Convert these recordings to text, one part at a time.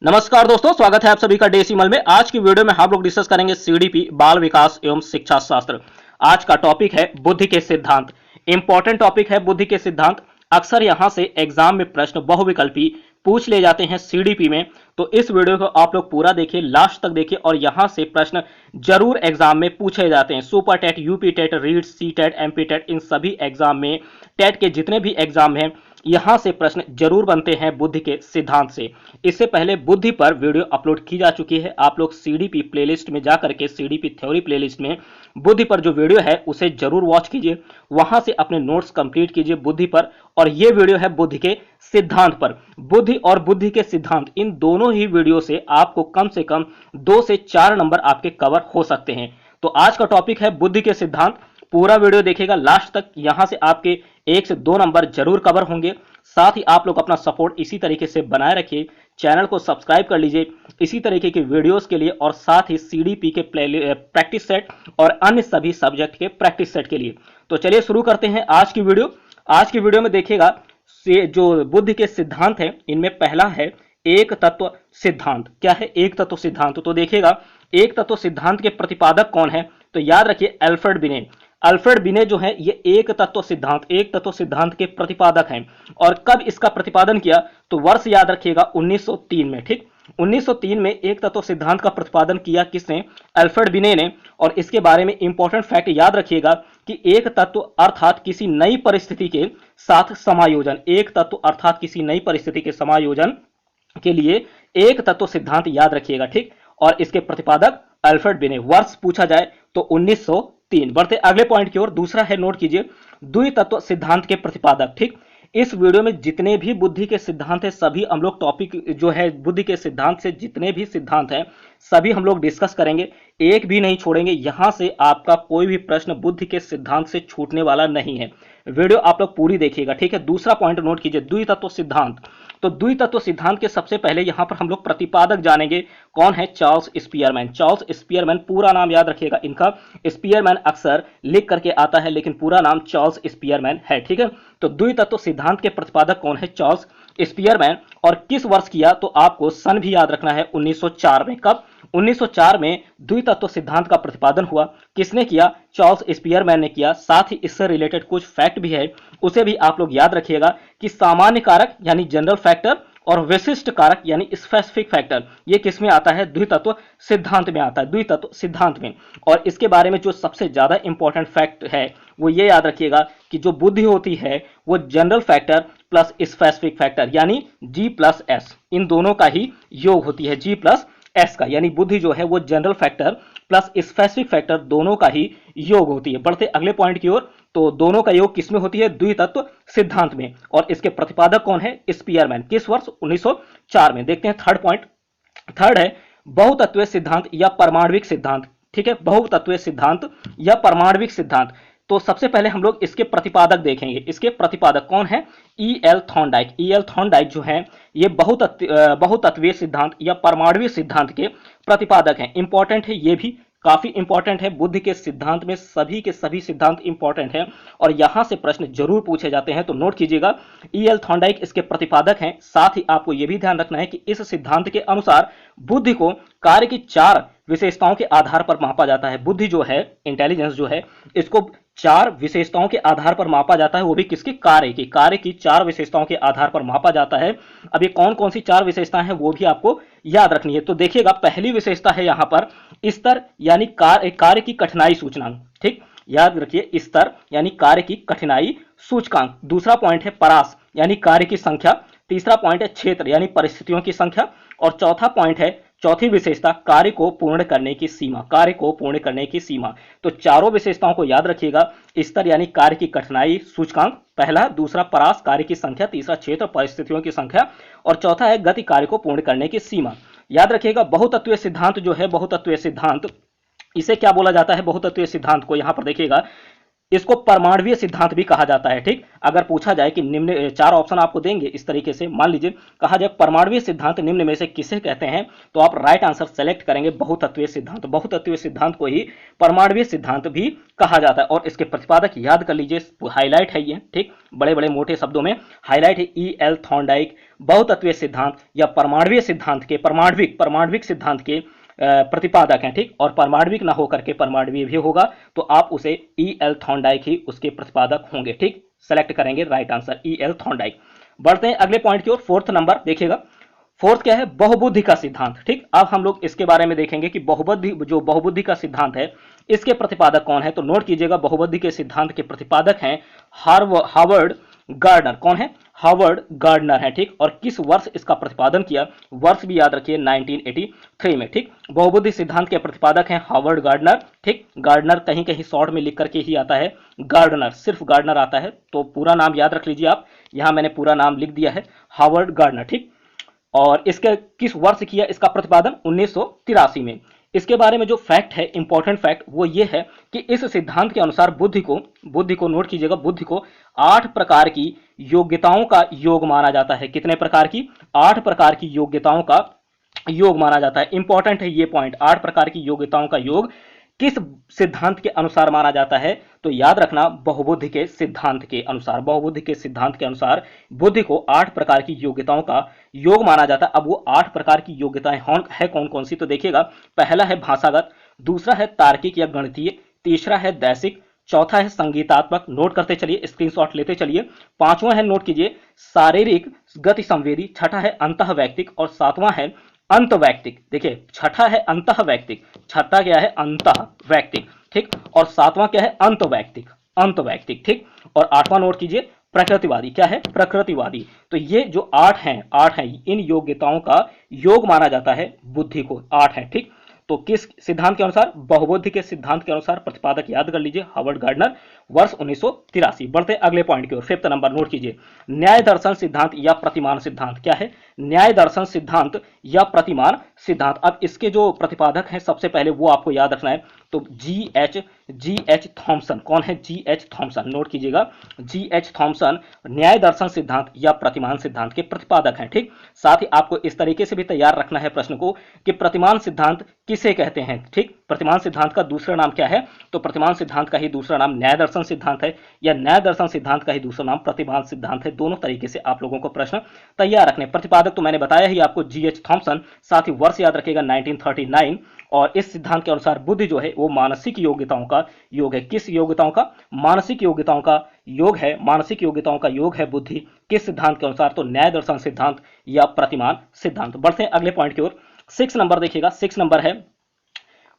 नमस्कार दोस्तों, स्वागत है आप सभी का डेसिमल में। आज की वीडियो में हम लोग डिस्कस करेंगे सीडीपी बाल विकास एवं शिक्षा शास्त्र। आज का टॉपिक है बुद्धि के सिद्धांत। इंपॉर्टेंट टॉपिक है बुद्धि के सिद्धांत। अक्सर यहां से एग्जाम में प्रश्न बहुविकल्पी पूछ ले जाते हैं सीडीपी में, तो इस वीडियो को आप लोग पूरा देखिए, लास्ट तक देखिए और यहां से प्रश्न जरूर एग्जाम में पूछे जाते हैं। Super TET, UP TET, REET, C TET, MP TET, इन सभी एग्जाम में, टेट के जितने भी एग्जाम हैं, यहां से प्रश्न जरूर बनते हैं बुद्धि के सिद्धांत से। इससे पहले बुद्धि पर वीडियो अपलोड की जा चुकी है, आप लोग सीडीपी प्लेलिस्ट में जाकर के सीडीपी थ्योरी प्लेलिस्ट में बुद्धि पर जो वीडियो है उसे जरूर वॉच कीजिए, वहां से अपने नोट्स कंप्लीट कीजिए बुद्धि पर। और ये वीडियो है बुद्धि के सिद्धांत पर। बुद्धि और बुद्धि के सिद्धांत, इन दोनों ही वीडियो से आपको कम से कम 2 से 4 नंबर आपके कवर हो सकते हैं। तो आज का टॉपिक है बुद्धि के सिद्धांत। पूरा वीडियो देखिएगा लास्ट तक, यहां से आपके 1 से 2 नंबर जरूर कवर होंगे। साथ ही आप लोग अपना सपोर्ट इसी तरीके से बनाए रखिए, चैनल को सब्सक्राइब कर लीजिए इसी तरीके के वीडियोस के लिए, और साथ ही सीडीपी के प्रैक्टिस सेट और अन्य सभी सब्जेक्ट के प्रैक्टिस सेट के लिए। तो चलिए शुरू करते हैं आज की वीडियो। आज की वीडियो में देखिएगा जो बुद्धि के सिद्धांत हैं, इनमें पहला है एक तत्व सिद्धांत। क्या है एक तत्व सिद्धांत? तो देखिएगा एक तत्व सिद्धांत के प्रतिपादक कौन है, तो याद रखिए अल्फ्रेड बिने। अल्फ्रेड बिने जो है ये एक तत्व सिद्धांत के प्रतिपादक हैं। और कब इसका प्रतिपादन किया, तो वर्ष याद रखिएगा 1903 में। ठीक, 1903 में एक तत्व सिद्धांत का प्रतिपादन किया किसने? अल्फ्रेड बिने ने। और इसके बारे में इंपॉर्टेंट फैक्ट याद रखिएगा कि एक तत्व अर्थात किसी नई परिस्थिति के साथ समायोजन, एक तत्व अर्थात किसी नई परिस्थिति के समायोजन के लिए एक तत्व सिद्धांत याद रखिएगा। ठीक, और इसके प्रतिपादक अल्फ्रेड बिने। वर्ष पूछा जाए तो 1903। बढ़ते अगले पॉइंट की ओर, दूसरा है, नोट कीजिए, द्वितत्व सिद्धांत के प्रतिपादक। ठीक, इस वीडियो में जितने भी बुद्धि के सिद्धांत है, सभी हम लोग टॉपिक जो है बुद्धि के सिद्धांत से जितने भी सिद्धांत हैं सभी हम लोग डिस्कस करेंगे, एक भी नहीं छोड़ेंगे। यहां से आपका कोई भी प्रश्न बुद्धि के सिद्धांत से छूटने वाला नहीं है। वीडियो आप लोग पूरी देखिएगा। ठीक है, दूसरा पॉइंट नोट कीजिए, द्वितत्व सिद्धांत। तो द्वितत्व सिद्धांत के सबसे पहले यहां पर हम लोग प्रतिपादक जानेंगे, कौन है? Charles Spearman. चार्ल्स स्पीयरमैन, पूरा नाम याद रखिएगा इनका, स्पीयरमैन अक्सर लिख करके आता है लेकिन पूरा नाम चार्ल्स स्पीयरमैन है। ठीक है, तो द्वितत्व सिद्धांत के प्रतिपादक कौन है? Charles Spearman. और किस वर्ष किया, तो आपको सन भी याद रखना है, 1904 में। कब? 1904 में द्वितत्व सिद्धांत का प्रतिपादन हुआ। किसने किया? चार्ल्स स्पीयरमैन ने किया। साथ ही इससे रिलेटेड कुछ फैक्ट भी है, उसे भी आप लोग याद रखिएगा कि सामान्य कारक यानी जनरल फैक्टर और विशिष्ट कारक यानी स्पेसिफिक फैक्टर, ये किस में आता है? द्वितत्व सिद्धांत में आता है, द्वितत्व सिद्धांत में। और इसके बारे में जो सबसे ज्यादा इंपॉर्टेंट फैक्ट है वो ये याद रखिएगा कि जो बुद्धि होती है वो general factor plus specific factor यानी G+S, इन दोनों का ही योग होती है, G+S का, यानी बुद्धि जो है वो general factor plus specific factor दोनों का ही योग होती है। बढ़ते अगले पॉइंट की ओर, तो दोनों का योग किसमें होती है? द्वितत्व सिद्धांत में। और इसके प्रतिपादक कौन है? स्पीयरमैन। किस वर्ष? 1904 में। देखते हैं थर्ड पॉइंट। थर्ड है बहुतत्वीय सिद्धांत या परमाणविक सिद्धांत। ठीक है, बहुतत्वीय सिद्धांत या परमाणविक सिद्धांत। तो सबसे पहले हम लोग इसके प्रतिपादक देखेंगे। इसके प्रतिपादक कौन है? E.L. थॉर्नडाइक। E.L. थॉर्नडाइक जो है ये बहुतत्वीय सिद्धांत या परमाणविक सिद्धांत के प्रतिपादक हैं। इंपॉर्टेंट है, ये भी काफी इंपॉर्टेंट है। बुद्धि के सिद्धांत में सभी के सभी सिद्धांत इंपॉर्टेंट हैं और यहां से प्रश्न जरूर पूछे जाते हैं, तो नोट कीजिएगा। E.L. थॉर्नडाइक इसके प्रतिपादक हैं। साथ ही आपको यह भी ध्यान रखना है कि इस सिद्धांत के अनुसार बुद्धि को कार्य की 4 विशेषताओं के आधार पर मापा जाता है। बुद्धि जो है, इंटेलिजेंस जो है, इसको 4 विशेषताओं के आधार पर मापा जाता है, वो भी किसकी? कार्य की 4 विशेषताओं के आधार पर मापा जाता है। अब ये कौन कौन सी 4 विशेषताएं हैं वो भी आपको याद रखनी है। तो देखिएगा, पहली विशेषता है यहां पर स्तर यानी कार्य की कठिनाई सूचकांक। ठीक, याद रखिए, स्तर यानी कार्य की कठिनाई सूचकांक। दूसरा पॉइंट है परास यानी कार्य की संख्या। तीसरा पॉइंट है क्षेत्र यानी परिस्थितियों की संख्या। और चौथा पॉइंट है, चौथी विशेषता, कार्य को पूर्ण करने की सीमा। कार्य को पूर्ण करने की सीमा। तो चारों विशेषताओं को याद रखिएगा। स्तर यानी कार्य की कठिनाई सूचकांक पहला, दूसरा परास कार्य की संख्या, तीसरा क्षेत्र परिस्थितियों की संख्या, और चौथा है गति कार्य को पूर्ण करने की सीमा। याद रखिएगा, बहुतत्वीय सिद्धांत जो है, बहुतत्वीय सिद्धांत, इसे क्या बोला जाता है? बहुतत्वीय सिद्धांत को यहां पर देखिएगा, इसको परमाणवीय सिद्धांत भी कहा जाता है। ठीक, अगर पूछा जाए कि निम्न 4 ऑप्शन आपको देंगे इस तरीके से, मान लीजिए कहा जाए परमाणवीय सिद्धांत निम्न में से किसे कहते हैं, तो आप राइट आंसर सेलेक्ट करेंगे बहुतत्वीय सिद्धांत। बहुतत्वीय सिद्धांत को ही परमाणवीय सिद्धांत भी कहा जाता है। और इसके प्रतिपादक याद कर लीजिए, हाईलाइट है ये। ठीक, बड़े बड़े मोटे शब्दों में हाईलाइट है, E.L. थॉर्नडाइक, बहुतत्वीय सिद्धांत या परमाणुवीय सिद्धांत के परमाणविक सिद्धांत के प्रतिपादक हैं, ठीक। और परमाणविक ना होकर के परमाणुवीय भी होगा तो आप उसे E.L. थॉर्नडाइक ही उसके प्रतिपादक होंगे, ठीक। सेलेक्ट करेंगे राइट आंसर E.L. थॉर्नडाइक। बढ़ते हैं अगले पॉइंट की ओर, फोर्थ नंबर देखिएगा। फोर्थ क्या है? बहुबुद्धि का सिद्धांत, ठीक। अब हम लोग इसके बारे में देखेंगे कि बहुबुद्धि का सिद्धांत है इसके प्रतिपादक कौन है। तो नोट कीजिएगा, बहुबुद्धि के सिद्धांत के प्रतिपादक हैं हार्वर्ड गार्डनर। कौन है? हार्वर्ड गार्डनर है, ठीक। और किस वर्ष इसका प्रतिपादन किया, वर्ष भी याद रखिए 1983 में, ठीक। बहुबुद्धि सिद्धांत के प्रतिपादक हैं हार्वर्ड गार्डनर, ठीक। गार्डनर कहीं कहीं शॉर्ट में लिख करके ही आता है, गार्डनर सिर्फ गार्डनर आता है, तो पूरा नाम याद रख लीजिए आप। यहां मैंने पूरा नाम लिख दिया है, हार्वर्ड गार्डनर, ठीक। और इसके किस वर्ष किया इसका प्रतिपादन? 1983 में। इसके बारे में जो फैक्ट है, इंपॉर्टेंट फैक्ट, वो ये है कि इस सिद्धांत के अनुसार बुद्धि को नोट कीजिएगा, बुद्धि को 8 प्रकार की योग्यताओं का योग माना जाता है। कितने प्रकार की? 8 प्रकार की योग्यताओं का योग माना जाता है। इंपॉर्टेंट है ये पॉइंट, 8 प्रकार की योग्यताओं का योग किस सिद्धांत के अनुसार माना जाता है? तो याद रखना, बहुबुद्धि के सिद्धांत के अनुसार। बहुबुद्धि के सिद्धांत के अनुसार बुद्धि को 8 प्रकार की योग्यताओं का योग माना जाता है। अब वो 8 प्रकार की योग्यताएं है कौन कौन सी? तो देखिएगा, पहला है भाषागत, दूसरा है तार्किक या गणितीय, तीसरा है दैसिक, चौथा है संगीतात्मक, नोट करते चलिए, स्क्रीनशॉट लेते चलिए। पांचवा है, नोट कीजिए, शारीरिक गति संवेदी, छठा है अंतः वैयक्तिक और सातवां है अंत वैयक्तिक। देखिए, छठा है अंतः वैयक्तिक, छठा क्या है? अंतः वैयक्तिक, ठीक। और सातवां क्या है? अंत वैयक्तिक, ठीक। और आठवां नोट कीजिए, प्रकृतिवादी। क्या है? प्रकृतिवादी। तो ये जो 8 हैं, इन योग्यताओं का योग माना जाता है बुद्धि को, 8 है, ठीक। तो किस सिद्धांत के अनुसार? बहुबुद्धि के सिद्धांत के अनुसार। प्रतिपादक याद कर लीजिए, हार्वर्ड गार्डनर, वर्ष 1983। बढ़ते अगले पॉइंट की ओर, फिफ्थ नंबर, नोट कीजिए, न्याय दर्शन सिद्धांत या प्रतिमान सिद्धांत। क्या है? न्याय दर्शन सिद्धांत या प्रतिमान सिद्धांत। अब इसके जो प्रतिपादक हैं सबसे पहले वो आपको याद रखना है, तो जी एच थॉमसन। कौन है? जी.एच. थॉमसन, नोट कीजिएगा, जी.एच. थॉमसन न्याय दर्शन सिद्धांत या प्रतिमान सिद्धांत के प्रतिपादक हैं, ठीक। साथ ही आपको इस तरीके से भी तैयार रखना है प्रश्न को कि प्रतिमान सिद्धांत किसे कहते हैं, ठीक। प्रतिमान सिद्धांत का दूसरा नाम क्या है? तो प्रतिमान सिद्धांत का ही दूसरा नाम न्याय दर्शन सिद्धांत है, या न्याय दर्शन सिद्धांत का ही दूसरा नाम प्रतिमान सिद्धांत है। दोनों तरीके से आप लोगों को प्रश्न तैयार रखने। प्रतिपादक तो मैंने बताया ही आपको, जी.एच. थॉमसन, साथ ही वर्ष याद रखिएगा 1939। और इस सिद्धांत के अनुसार बुद्धि जो है वो मानसिक योग्यताओं का योग है। किस योग्यताओं का? मानसिक योग्यताओं का योग है, मानसिक योग्यताओं का योग है बुद्धि। किस सिद्धांत के अनुसार? तो न्याय दर्शन सिद्धांत या प्रतिमान सिद्धांत। बढ़ते हैं अगले पॉइंट की ओर, 6 नंबर देखिएगा, 6 नंबर है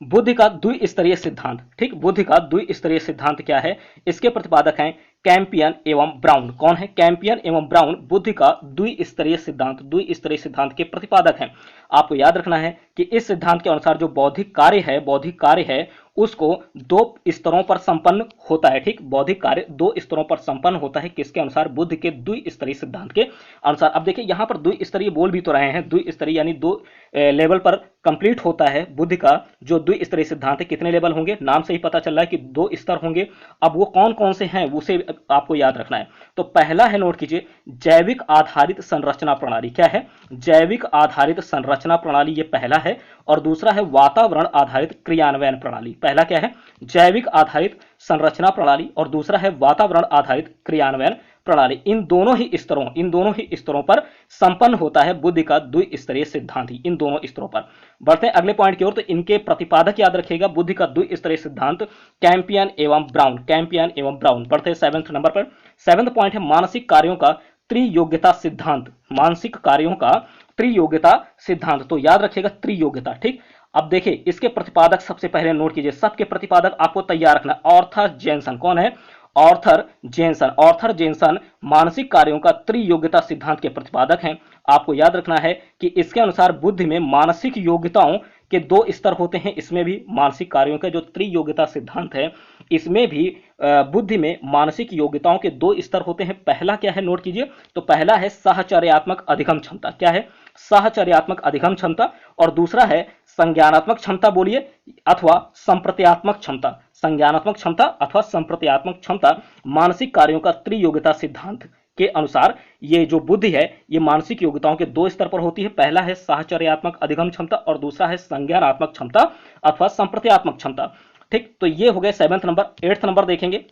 बुद्धि का द्विस्तरीय सिद्धांत, ठीक। बुद्धि का द्विस्तरीय सिद्धांत क्या है? इसके प्रतिपादक हैं कैंपियन एवं ब्राउन। कौन है? कैंपियन एवं ब्राउन बुद्धि का द्विस्तरीय सिद्धांत के प्रतिपादक हैं। आपको याद रखना है कि इस सिद्धांत के अनुसार जो बौद्धिक कार्य है उसको 2 स्तरों पर संपन्न होता है, ठीक। बौद्धिक कार्य 2 स्तरों पर संपन्न होता है, किसके अनुसार? बुद्धि के द्विस्तरीय सिद्धांत के अनुसार। अब देखिए, यहां पर द्विस्तरीय बोल भी तो रहे हैं, द्विस्तरीय यानी 2 लेवल पर कंप्लीट होता है बुद्धि का जो द्विस्तरीय सिद्धांत है। कितने लेवल होंगे? नाम से ही पता चल रहा है कि 2 स्तर होंगे। अब वो कौन कौन से हैं उसे आपको याद रखना है। तो पहला है, नोट कीजिए, जैविक आधारित संरचना प्रणाली। क्या है? जैविक आधारित संरचना प्रणाली, ये पहला है। और दूसरा है वातावरण आधारित क्रियान्वयन प्रणाली। पहला क्या है? जैविक आधारित संरचना प्रणाली, और दूसरा है वातावरण आधारित क्रियान्वयन प्रणाली। इन दोनों ही स्तरों पर संपन्न होता है बुद्धि का द्विस्तरीय सिद्धांत ही, इन दोनों स्तरों पर। बढ़ते हैं अगले पॉइंट की ओर, तो इनके प्रतिपादक याद रखिएगा, बुद्धि का द्विस्तरीय सिद्धांत कैंपियन एवं ब्राउन। बढ़ते हैं 7वें नंबर पर। 7वां पॉइंट है मानसिक कार्यों का त्रियोग्यता सिद्धांत। मानसिक कार्यों का त्रियोग्यता सिद्धांत, तो याद रखिएगा त्रियोग्यता, ठीक। अब देखिए, इसके प्रतिपादक सबसे पहले नोट कीजिए, सबके प्रतिपादक आपको तैयार रखना। Arthur Jensen. कौन है? आर्थर जेनसन मानसिक कार्यों का त्रियोग्यता सिद्धांत के प्रतिपादक हैं। आपको याद रखना है कि इसके अनुसार बुद्धि में मानसिक योग्यताओं के 2 स्तर होते हैं। इसमें भी मानसिक कार्यों का जो त्रियोग्यता सिद्धांत है, इसमें भी बुद्धि में मानसिक योग्यताओं के 2 स्तर होते हैं। पहला क्या है? नोट कीजिए, तो पहला है साहचर्यात्मक अधिगम क्षमता। क्या है? साहचर्यात्मक अधिगम क्षमता। और दूसरा है संज्ञानात्मक क्षमता, बोलिए, अथवा संप्रत्यात्मक क्षमता। संज्ञानात्मक क्षमता अथवा संप्रत्यात्मक क्षमता मानसिक कार्यों का त्रियोग्यता सिद्धांत के अनुसार ये जो बुद्धि है ये मानसिक योग्यताओं के 2 स्तर पर होती है। पहला है साहचर्यात्मक अधिगम क्षमता और दूसरा है संज्ञानात्मक क्षमता अथवा संप्रत्यात्मक क्षमता, ठीक। तो ये हो गए 7वां नंबर। 8वां नंबर देखेंगे,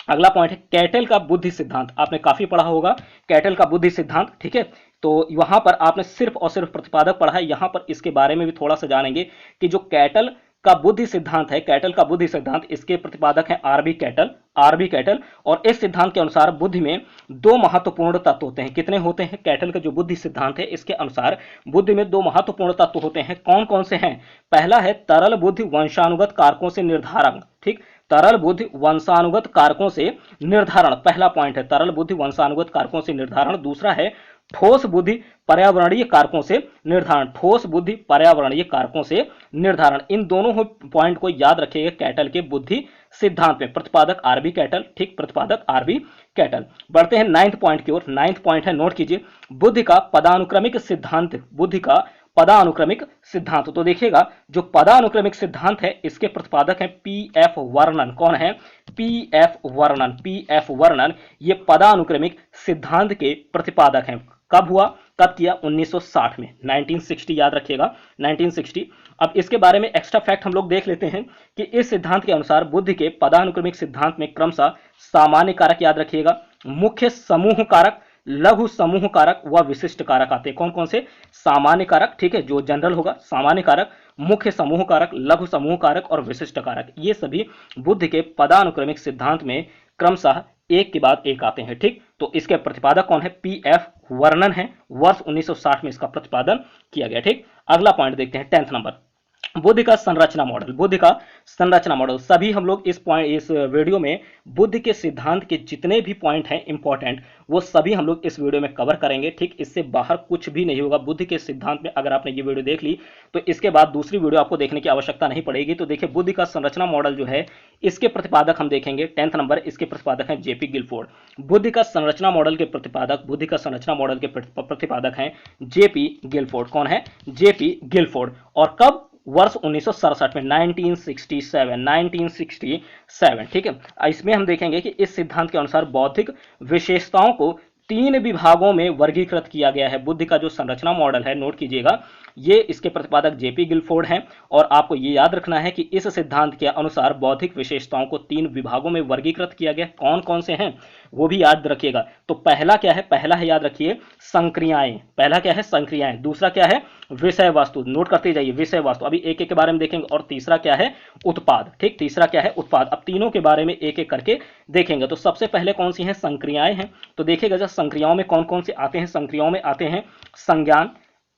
अगला पॉइंट है कैटल का बुद्धि सिद्धांत। आपने काफी पढ़ा होगा कैटल का बुद्धि सिद्धांत, ठीक है। तो वहां पर आपने सिर्फ और सिर्फ प्रतिपादक पढ़ा है। यहां पर इसके बारे में भी थोड़ा सा जानेंगे कि जो कैटल का बुद्धि सिद्धांत है, कैटल का बुद्धि सिद्धांत, इसके प्रतिपादक हैं आरबी कैटल, आरबी कैटल। और इस सिद्धांत के अनुसार बुद्धि में दो महत्वपूर्ण तत्व होते हैं। कितने होते हैं? कैटल का जो बुद्धि सिद्धांत है इसके अनुसार बुद्धि में दो महत्वपूर्ण तत्व होते हैं। कौन कौन से हैं? पहला है तरल बुद्धि वंशानुगत कारकों से निर्धारण। ठीक, तरल बुद्धि वंशानुगत कारकों से निर्धारण, पहला पॉइंट है तरल बुद्धि वंशानुगत कारकों से निर्धारण। दूसरा है ठोस बुद्धि पर्यावरणीय कारकों से निर्धारण, ठोस बुद्धि पर्यावरणीय कारकों से निर्धारण। इन दोनों पॉइंट को याद रखिएगा कैटल के बुद्धि सिद्धांत में। प्रतिपादक आरबी कैटल, ठीक, प्रतिपादक आरबी कैटल। बढ़ते हैं 9th पॉइंट की ओर। 9th पॉइंट है, नोट कीजिए, बुद्धि का पदानुक्रमिक सिद्धांत, बुद्धि का पदानुक्रमिक सिद्धांत। तो देखिएगा जो पदानुक्रमिक सिद्धांत है इसके प्रतिपादक हैं पी एफ वर्णन। कौन है? पी एफ वर्णन, पी एफ वर्णन ये पदानुक्रमिक सिद्धांत के प्रतिपादक हैं। कब हुआ, कब किया? 1960 में, 1960 याद रखिएगा, 1960। अब इसके बारे में एक्स्ट्रा फैक्ट हम लोग देख लेते हैं कि इस सिद्धांत के अनुसार बुद्धि के पदानुक्रमिक सिद्धांत में क्रमशः सामान्य कारक, याद रखिएगा, मुख्य समूह कारक, लघु समूह कारक व विशिष्ट कारक आते हैं। कौन कौन से? सामान्य कारक, ठीक है, जो जनरल होगा, सामान्य कारक, मुख्य समूह कारक, लघु समूह कारक और विशिष्ट कारक, ये सभी बुद्धि के पदानुक्रमिक सिद्धांत में क्रमशः एक के बाद एक आते हैं। ठीक, तो इसके प्रतिपादक कौन है? पी एफ वर्णन है, वर्ष 1960 में इसका प्रतिपादन किया गया। ठीक, अगला पॉइंट देखते हैं 10th नंबर, बुद्धि का संरचना मॉडल, बुद्धि का संरचना मॉडल। सभी हम लोग इस वीडियो में बुद्धि के सिद्धांत के जितने भी पॉइंट हैं इंपॉर्टेंट, वो सभी हम लोग इस वीडियो में कवर करेंगे। ठीक, इससे बाहर कुछ भी नहीं होगा बुद्धि के सिद्धांत में। अगर आपने ये वीडियो देख ली तो इसके बाद दूसरी वीडियो आपको देखने की आवश्यकता नहीं पड़ेगी। तो देखिए बुद्धि का संरचना मॉडल जो है इसके प्रतिपादक हम देखेंगे 10th नंबर, इसके प्रतिपादक हैं जेपी गिलफोर्ड। बुद्धि का संरचना मॉडल के प्रतिपादक, बुद्धि का संरचना मॉडल के प्रतिपादक हैं जेपी गिलफोर्ड। कौन है? J P Guilford. और कब? वर्ष 1967 में, 1967। ठीक है, इसमें हम देखेंगे कि इस सिद्धांत के अनुसार बौद्धिक विशेषताओं को 3 विभागों में वर्गीकृत किया गया है। बुद्धि का जो संरचना मॉडल है, नोट कीजिएगा, ये इसके प्रतिपादक जेपी गिलफोर्ड हैं। और आपको ये याद रखना है कि इस सिद्धांत के अनुसार बौद्धिक विशेषताओं को 3 विभागों में वर्गीकृत किया गया। कौन कौन से हैं वो भी याद रखिएगा। तो पहला क्या है? पहला है, याद रखिए, संक्रियाएं। पहला क्या है? संक्रियाएं। दूसरा क्या है? विषय वस्तु, नोट करते जाइए, विषय वस्तु, अभी एक एक के बारे में देखेंगे। और तीसरा क्या है? उत्पाद। ठीक, तीसरा क्या है? उत्पाद। अब तीनों के बारे में एक एक करके देखेंगे। तो सबसे पहले कौन सी हैं? संक्रियाएं हैं। तो देखिएगा जब संक्रियाओं में कौन कौन से आते हैं? संक्रियाओं में आते हैं संज्ञान,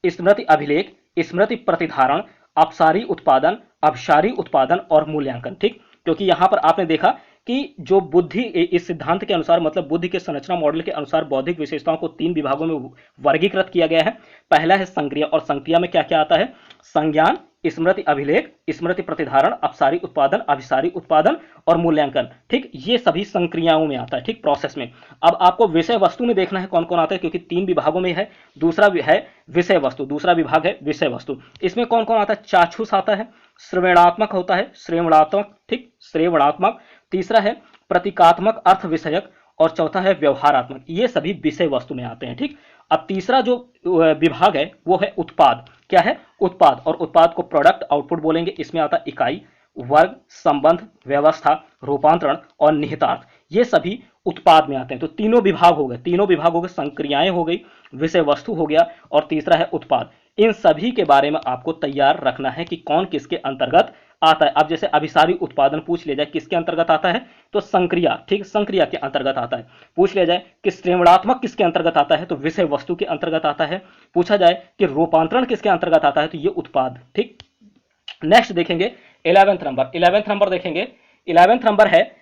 स्मृति अभिलेख, स्मृति प्रतिधारण, अपसारी उत्पादन, अभिसारी उत्पादन और मूल्यांकन। ठीक, क्योंकि यहां पर आपने देखा कि जो बुद्धि, इस सिद्धांत के अनुसार, मतलब बुद्धि के संरचना मॉडल के अनुसार बौद्धिक विशेषताओं को 3 विभागों में वर्गीकृत किया गया है। पहला है संक्रिया, और संक्रिया में क्या क्या आता है? संज्ञान, स्मृति अभिलेख, स्मृति प्रतिधारण, अपसारी उत्पादन, अभिसारी उत्पादन और मूल्यांकन। ठीक, ये सभी संक्रियाओं में आता है। ठीक, प्रोसेस में। अब आपको विषय वस्तु में देखना है कौन कौन आता है, क्योंकि 3 विभागों में है। दूसरा है विषय वस्तु, दूसरा विभाग है विषय वस्तु। इसमें कौन कौन आता है? चाक्षुष आता है, श्रवणात्मक होता है, श्रवणात्मक, ठीक, श्रवणात्मक। तीसरा है प्रतीकात्मक, अर्थ विषयक। और चौथा है व्यवहारात्मक। ये सभी विषय वस्तु में आते हैं। ठीक, अब तीसरा जो विभाग है वो है उत्पाद। क्या है? उत्पाद। और उत्पाद को प्रोडक्ट, आउटपुट बोलेंगे। इसमें आता है इकाई, वर्ग, संबंध, व्यवस्था, रूपांतरण और निहितार्थ। ये सभी उत्पाद में आते हैं। तो तीनों विभाग हो गए, तीनों विभाग हो गए, संक्रियाएं हो गई, विषय वस्तु हो गया, और तीसरा है उत्पाद। इन सभी के बारे में आपको तैयार रखना है कि कौन किसके अंतर्गत आता है। अब जैसे अभिसारी उत्पादन पूछ लिया जाए किसके अंतर्गत आता है, तो संक्रिया, ठीक, संक्रिया के अंतर्गत आता है। पूछ लिया जाए कि श्रवणात्मक किसके अंतर्गत आता है, तो विषय वस्तु के अंतर्गत आता है। पूछा जाए कि रूपांतरण किसके अंतर्गत आता है, तो ये उत्पाद। ठीक, नेक्स्ट देखेंगे 11th नंबर। 11th नंबर देखेंगे, 11th नंबर है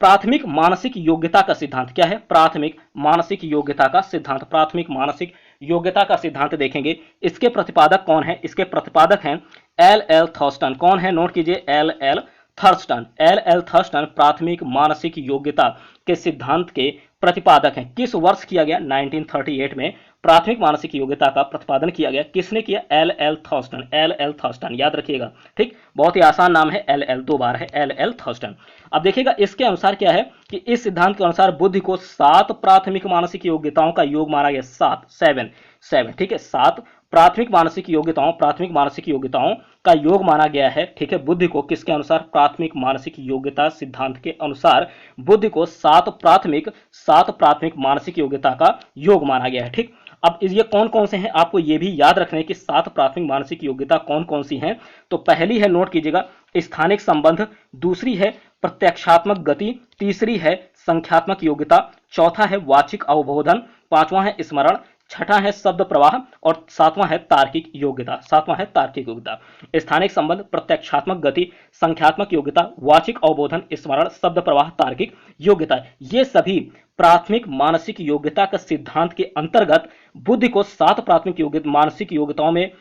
प्राथमिक मानसिक योग्यता का सिद्धांत। क्या है? प्राथमिक मानसिक योग्यता का सिद्धांत। प्राथमिक मानसिक योग्यता का सिद्धांत देखेंगे। इसके प्रतिपादक कौन है? इसके प्रतिपादक हैं एल एल थर्स्टन। कौन है? नोट कीजिए, L L Thurston. L L Thurston प्राथमिक मानसिक योग्यता के सिद्धांत के प्रतिपादक हैं। किस वर्ष किया गया? 1938 में प्राथमिक मानसिक योग्यता का प्रतिपादन किया गया। किसने किया? L L Thurston. L L Thurston, याद रखिएगा। ठीक, बहुत ही आसान नाम है, एल एल 2 बार है, एल एल थर्स्टन। अब देखिएगा इसके अनुसार क्या है कि इस सिद्धांत के अनुसार बुद्धि को 7 प्राथमिक मानसिक योग्यताओं का योग माना गया। 7, ठीक है, 7 प्राथमिक मानसिक योग्यताओं का योग माना गया है। ठीक है, बुद्धि को किसके अनुसार? प्राथमिक मानसिक योग्यता सिद्धांत के अनुसार बुद्धि को 7 प्राथमिक मानसिक योग्यता का योग माना गया है। ठीक, अब ये कौन कौन से हैं आपको ये भी याद रखना है कि 7 प्राथमिक मानसिक योग्यता कौन कौन सी हैं। तो पहली है, नोट कीजिएगा, स्थानिक संबंध, दूसरी है प्रत्यक्षात्मक गति, तीसरी है संख्यात्मक योग्यता, चौथा है वाचिक अवबोधन, पांचवा है स्मरण, छठा है शब्द प्रवाह और सातवां है तार्किक योग्यता। सातवां है तार्किक योग्यता। स्थानिक संबंध, प्रत्यक्षात्मक गति, संख्यात्मक योग्यता, वाचिक अवबोधन, स्मरण, शब्द प्रवाह, तार्किक योग्यता, ये सभी प्राथमिक मानसिक योग्यता का सिद्धांत के अंतर्गत बुद्धि को 7 प्राथमिक मानसिक योग्यताओं में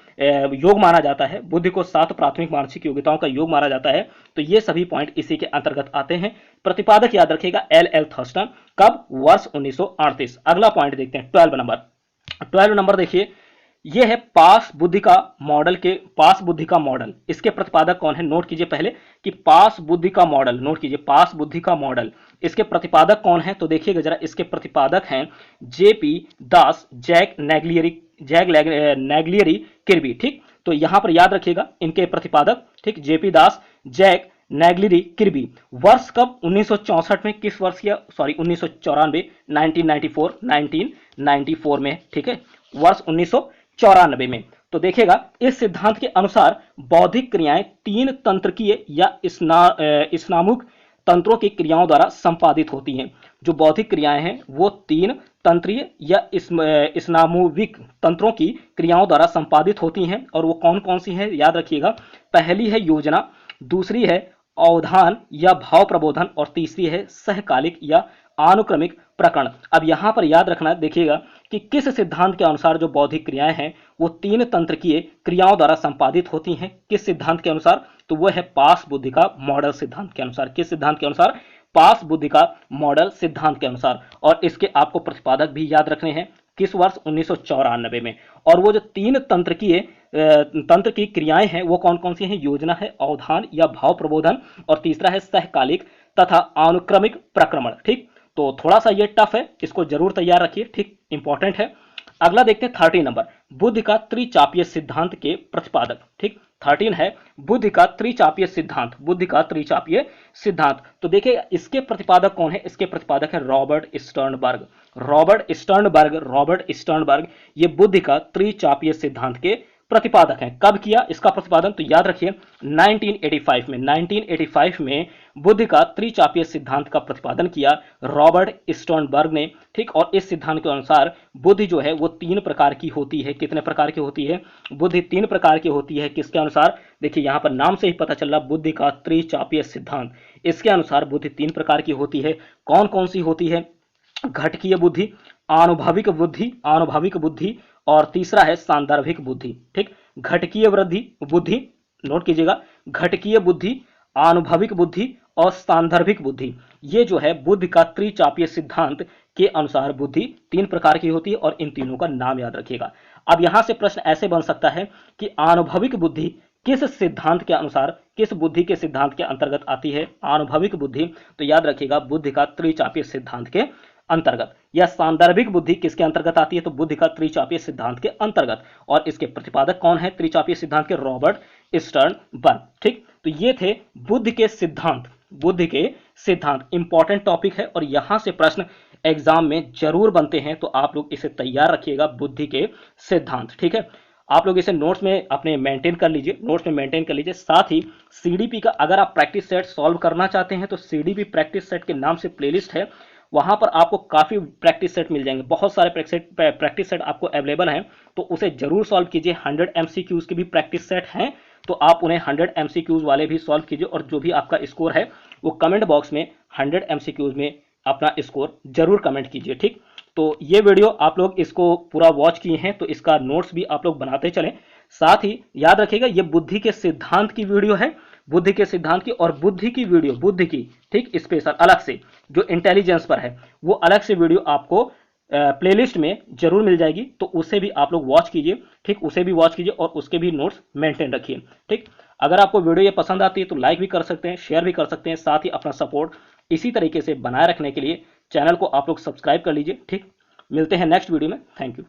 योग माना जाता है। बुद्धि को 7 प्राथमिक मानसिक योग्यताओं का योग माना जाता है। तो ये सभी पॉइंट इसी के अंतर्गत आते हैं। प्रतिपादक याद रखिएगा एल थर्स्टन, कब, वर्ष 1938। अगला पॉइंट देखते हैं 12 नंबर। 12 नंबर देखिए, यह है पास बुद्धि का मॉडल। इसके प्रतिपादक कौन है, नोट कीजिए पहले कि पास बुद्धि का मॉडल, नोट कीजिए पास बुद्धि का मॉडल, इसके प्रतिपादक कौन है। तो देखिएगा जरा, इसके प्रतिपादक हैं जेपी दास, जैक नेग्लियरी किर्बी। ठीक, तो यहां पर याद रखिएगा इनके प्रतिपादक, ठीक, जेपी दास, जैक नेग्लियरी किर्बी। वर्ष कब, 1964 में। किस वर्ष किया, सॉरी 1994, 1994 में, ठीक है, वर्ष 1994 में। तो देखिएगा इस सिद्धांत के अनुसार बौद्धिक क्रियाएं 3 तंत्रकीय या स्नामुक तंत्रों की क्रियाओं द्वारा संपादित होती हैं। जो बौद्धिक क्रियाएं हैं वो 3 तंत्रीय या स्नामुविक तंत्रों की क्रियाओं द्वारा संपादित होती हैं। और वो कौन कौन सी हैं, याद रखिएगा। पहली है योजना, दूसरी है अवधान या भाव प्रबोधन और तीसरी है सहकालिक या अनुक्रमिक प्रकरण। अब यहां पर याद रखना, देखिएगा कि किस सिद्धांत के अनुसार जो बौद्धिक क्रियाएं हैं वो 3 तंत्रकीय क्रियाओं द्वारा संपादित होती हैं। किस सिद्धांत के अनुसार, तो वो है पास बुद्धि का मॉडल सिद्धांत के अनुसार। किस सिद्धांत के अनुसार, पास बुद्धि का मॉडल सिद्धांत के अनुसार। और इसके आपको प्रतिपादक भी याद रखने हैं, किस वर्ष, 1994 में। और वो जो 3 तंत्र की क्रियाएं हैं वो कौन कौन सी हैं, योजना है, अवधान या भाव प्रबोधन और तीसरा है सहकालिक तथा अनुक्रमिक प्रक्रमण। ठीक, तो थोड़ा सा ये टफ है, इसको जरूर तैयार रखिए, ठीक, इंपॉर्टेंट है। अगला देखते हैं 13 नंबर, बुद्धि का त्रिचापीय सिद्धांत के प्रतिपादक। ठीक, 13 है बुद्धि का त्रिचापीय सिद्धांत। बुद्धि का त्रिचापीय सिद्धांत, तो देखिए इसके प्रतिपादक कौन है, इसके प्रतिपादक है रॉबर्ट स्टर्नबर्ग। ये बुद्धि का त्रिचापीय सिद्धांत के प्रतिपादक हैं। कब किया इसका प्रतिपादन, तो याद रखिए 1985 में बुद्धि का त्रिचापीय सिद्धांत का प्रतिपादन किया रॉबर्ट स्टर्नबर्ग ने। ठीक, और इस सिद्धांत के अनुसार बुद्धि जो है वो 3 प्रकार की होती है। कितने प्रकार की होती है, बुद्धि 3 प्रकार की होती है। किसके अनुसार, देखिए यहां पर नाम से ही पता चल रहा, बुद्धि का त्रिचापीय सिद्धांत। इसके अनुसार बुद्धि 3 प्रकार की होती है। कौन कौन सी होती है, घटकीय बुद्धि, आनुभविक बुद्धि और तीसरा है सांदर्भिक बुद्धि। ठीक, घटकीय बुद्धि, नोट कीजिएगा, घटकीय बुद्धि, आनुभविक बुद्धि और सांदर्भिक बुद्धि, ये जो है बुद्धि का त्रिचापीय सिद्धांत के अनुसार बुद्धि 3 प्रकार की होती है। और इन तीनों का नाम याद रखिएगा। अब यहां से प्रश्न ऐसे बन सकता है कि आनुभविक बुद्धि किस सिद्धांत के अनुसार, किस बुद्धि के सिद्धांत के अंतर्गत आती है आनुभविक बुद्धि, तो याद रखिएगा बुद्धि का त्रिचापीय सिद्धांत के अंतर्गत। या सांदर्भिक बुद्धि किसके अंतर्गत आती है, तो बुद्धि का त्रिचापीय सिद्धांत के अंतर्गत। और इसके प्रतिपादक कौन है त्रिचापीय सिद्धांत के, रॉबर्ट स्टर्नबर्ग। ठीक, तो ये थे बुद्धि के सिद्धांत। इंपॉर्टेंट टॉपिक है और यहां से प्रश्न एग्जाम में जरूर बनते हैं, तो आप लोग इसे तैयार रखिएगा, बुद्धि के सिद्धांत। ठीक है, आप लोग इसे नोट्स में अपने मेंटेन कर लीजिए। साथ ही सीडीपी का अगर आप प्रैक्टिस सेट सॉल्व करना चाहते हैं तो सीडीपी प्रैक्टिस सेट के नाम से प्लेलिस्ट है, वहां पर आपको काफी प्रैक्टिस सेट मिल जाएंगे। बहुत सारे प्रैक्टिस सेट आपको अवेलेबल हैं, तो उसे जरूर सॉल्व कीजिए। 100 MCQs के भी प्रैक्टिस सेट हैं, तो आप उन्हें 100 MCQs वाले भी सॉल्व कीजिए। और जो भी आपका स्कोर है वो कमेंट बॉक्स में 100 MCQs में अपना स्कोर जरूर कमेंट कीजिए। ठीक, तो ये वीडियो आप लोग इसको पूरा वॉच किए हैं, तो इसका नोट्स भी आप लोग बनाते चलें। साथ ही याद रखिएगा ये बुद्धि के सिद्धांत की वीडियो है, बुद्धि के सिद्धांत की, और बुद्धि की वीडियो, बुद्धि की, ठीक, स्पेशल अलग से जो इंटेलिजेंस पर है वो अलग से वीडियो आपको प्लेलिस्ट में जरूर मिल जाएगी, तो उसे भी आप लोग वॉच कीजिए। ठीक, उसे भी वॉच कीजिए और उसके भी नोट्स मेंटेन रखिए। ठीक, अगर आपको वीडियो ये पसंद आती है तो लाइक भी कर सकते हैं, शेयर भी कर सकते हैं। साथ ही अपना सपोर्ट इसी तरीके से बनाए रखने के लिए चैनल को आप लोग सब्सक्राइब कर लीजिए। ठीक, मिलते हैं नेक्स्ट वीडियो में। Thank you.